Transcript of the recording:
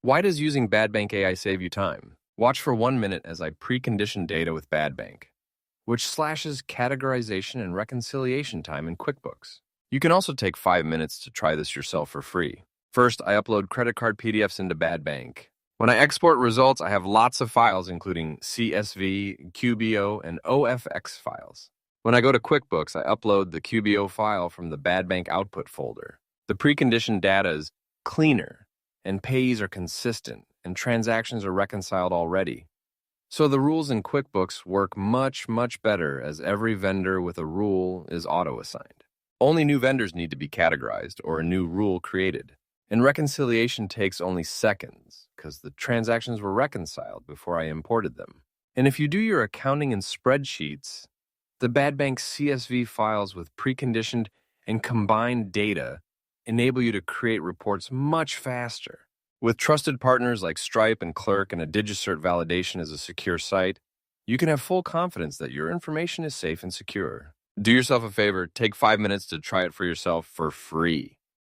Why does using Badbank AI save you time? Watch for 1 minute as I precondition data with Badbank, which slashes categorization and reconciliation time in QuickBooks. You can also take 5 minutes to try this yourself for free. First, I upload credit card PDFs into Badbank. When I export results, I have lots of files, including CSV, QBO, and OFX files. When I go to QuickBooks, I upload the QBO file from the Badbank output folder. The preconditioned data is cleaner, and payees are consistent, and transactions are reconciled already. So the rules in QuickBooks work much better, as every vendor with a rule is auto-assigned. Only new vendors need to be categorized or a new rule created. And reconciliation takes only seconds, because the transactions were reconciled before I imported them. And if you do your accounting in spreadsheets, the Badbank CSV files with preconditioned and combined data enable you to create reports much faster. With trusted partners like Stripe and Clerk and a DigiCert validation as a secure site, you can have full confidence that your information is safe and secure. Do yourself a favor, take 5 minutes to try it for yourself for free.